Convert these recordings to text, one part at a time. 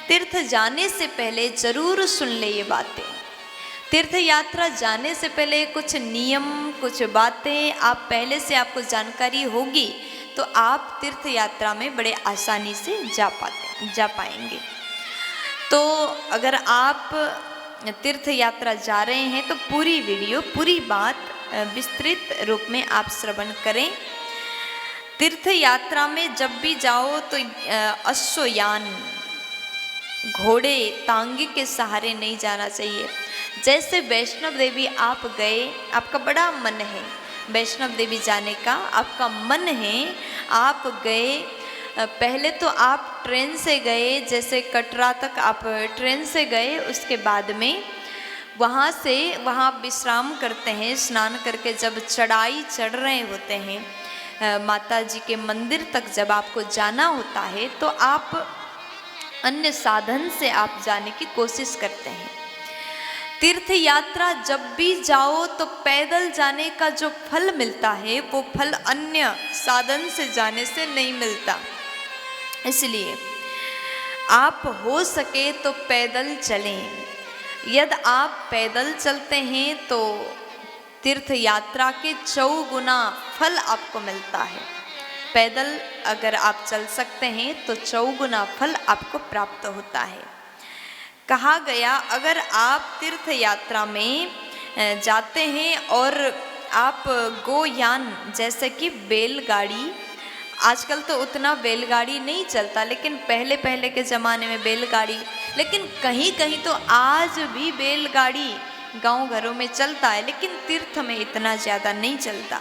तीर्थ जाने से पहले जरूर सुन ले ये बातें। तीर्थ यात्रा जाने से पहले कुछ नियम, कुछ बातें आप पहले से आपको जानकारी होगी तो आप तीर्थ यात्रा में बड़े आसानी से जा पाएंगे। तो अगर आप तीर्थ यात्रा जा रहे हैं तो पूरी वीडियो, पूरी बात विस्तृत रूप में आप श्रवण करें। तीर्थ यात्रा में जब भी जाओ तो अश्वयान, घोड़े, तांगे के सहारे नहीं जाना चाहिए। जैसे वैष्णव देवी आप गए, आपका बड़ा मन है वैष्णव देवी जाने का, आपका मन है, आप गए, पहले तो आप ट्रेन से गए, जैसे कटरा तक आप ट्रेन से गए, उसके बाद में वहाँ से वहाँ विश्राम करते हैं, स्नान करके जब चढ़ाई चढ़ रहे होते हैं माता जी के मंदिर तक जब आपको जाना होता है तो आप अन्य साधन से आप जाने की कोशिश करते हैं। तीर्थ यात्रा जब भी जाओ तो पैदल जाने का जो फल मिलता है वो फल अन्य साधन से जाने से नहीं मिलता। इसलिए आप हो सके तो पैदल चलें। यदि आप पैदल चलते हैं तो तीर्थ यात्रा के 4 गुना फल आपको मिलता है। पैदल अगर आप चल सकते हैं तो 4 गुना फल आपको प्राप्त होता है। कहा गया अगर आप तीर्थ यात्रा में जाते हैं और आप गोयान, जैसे कि बैलगाड़ी, आजकल तो उतना बैलगाड़ी नहीं चलता लेकिन पहले पहले के ज़माने में बैलगाड़ी, लेकिन कहीं कहीं तो आज भी बैलगाड़ी गांव घरों में चलता है लेकिन तीर्थ में इतना ज़्यादा नहीं चलता।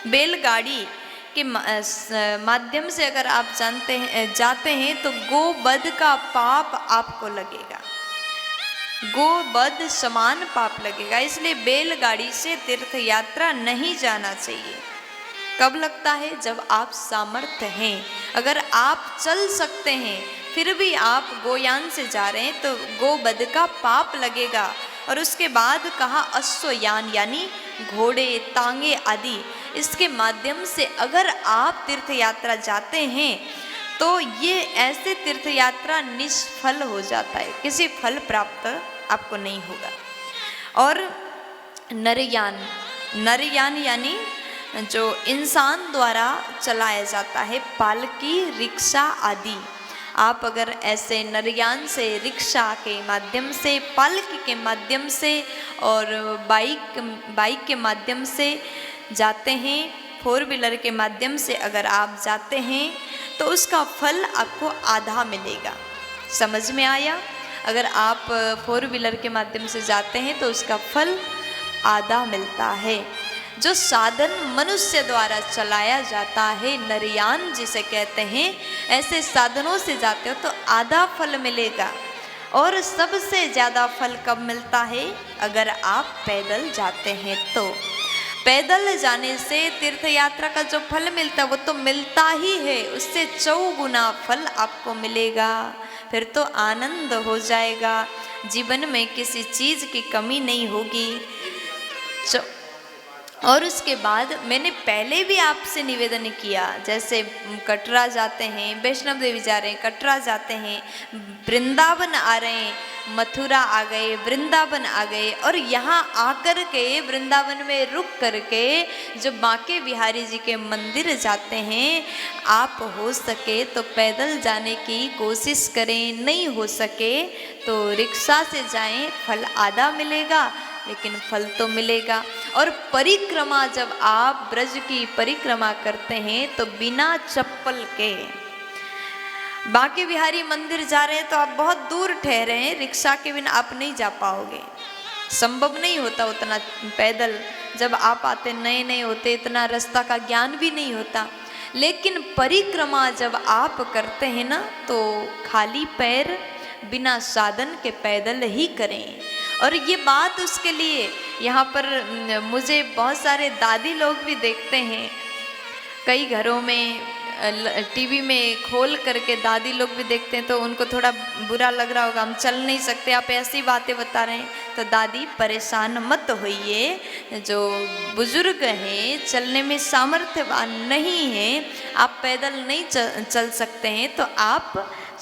बैलगाड़ी के माध्यम से अगर आप जाते हैं तो गोवध का पाप आपको लगेगा, गोवध समान पाप लगेगा। इसलिए बैलगाड़ी से तीर्थ यात्रा नहीं जाना चाहिए। कब लगता है? जब आप सामर्थ्य हैं। अगर आप चल सकते हैं फिर भी आप गोयान से जा रहे हैं तो गोवध का पाप लगेगा। और उसके बाद कहा अश्वयान यानी घोड़े, तांगे आदि, इसके माध्यम से अगर आप तीर्थ यात्रा जाते हैं तो ये ऐसे तीर्थ यात्रा निष्फल हो जाता है, किसी फल प्राप्त आपको नहीं होगा। और नरयान, नरयान यानी जो इंसान द्वारा चलाया जाता है, पालकी, रिक्शा आदि। आप अगर ऐसे नरयान से, रिक्शा के माध्यम से, पालकी के माध्यम से और बाइक के माध्यम से जाते हैं, 4 व्हीलर के माध्यम से अगर आप जाते हैं तो उसका फल आपको आधा मिलेगा। समझ में आया? अगर आप 4 व्हीलर के माध्यम से जाते हैं तो उसका फल आधा मिलता है। जो साधन मनुष्य द्वारा चलाया जाता है, नरयान जिसे कहते हैं, ऐसे साधनों से जाते हो तो आधा फल मिलेगा। और सबसे ज़्यादा फल कब मिलता है? अगर आप पैदल जाते हैं तो। पैदल जाने से तीर्थ यात्रा का जो फल मिलता है वो तो मिलता ही है, उससे 4 गुना फल आपको मिलेगा। फिर तो आनंद हो जाएगा, जीवन में किसी चीज़ की कमी नहीं होगी। और उसके बाद मैंने पहले भी आपसे निवेदन किया, जैसे कटरा जाते हैं, वैष्णव देवी जा रहे हैं, कटरा जाते हैं, वृंदावन आ रहे हैं, मथुरा आ गए, वृंदावन आ गए, और यहाँ आकर के वृंदावन में रुक करके जो बांके बिहारी जी के मंदिर जाते हैं, आप हो सके तो पैदल जाने की कोशिश करें, नहीं हो सके तो रिक्शा से जाएं, फल आधा मिलेगा लेकिन फल तो मिलेगा। और परिक्रमा, जब आप ब्रज की परिक्रमा करते हैं तो बिना चप्पल के, बांके बिहारी मंदिर जा रहे हैं तो आप बहुत दूर ठहरे हैं, रिक्शा के बिना आप नहीं जा पाओगे, संभव नहीं होता उतना पैदल। जब आप आते नए नए होते, इतना रास्ता का ज्ञान भी नहीं होता। लेकिन परिक्रमा जब आप करते हैं ना तो खाली पैर बिना साधन के पैदल ही करें। और ये बात उसके लिए यहाँ पर मुझे बहुत सारे दादी लोग भी देखते हैं, कई घरों में टीवी में खोल करके दादी लोग भी देखते हैं तो उनको थोड़ा बुरा लग रहा होगा, हम चल नहीं सकते, आप ऐसी बातें बता रहे हैं। तो दादी परेशान मत होइए, जो बुजुर्ग हैं, चलने में सामर्थ्यवान नहीं हैं, आप पैदल नहीं चल सकते हैं तो आप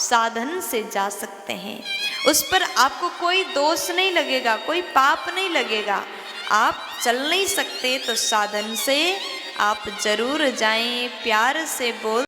साधन से जा सकते हैं। उस पर आपको कोई दोष नहीं लगेगा, कोई पाप नहीं लगेगा। आप चल नहीं सकते तो साधन से आप जरूर जाएं, प्यार से बोल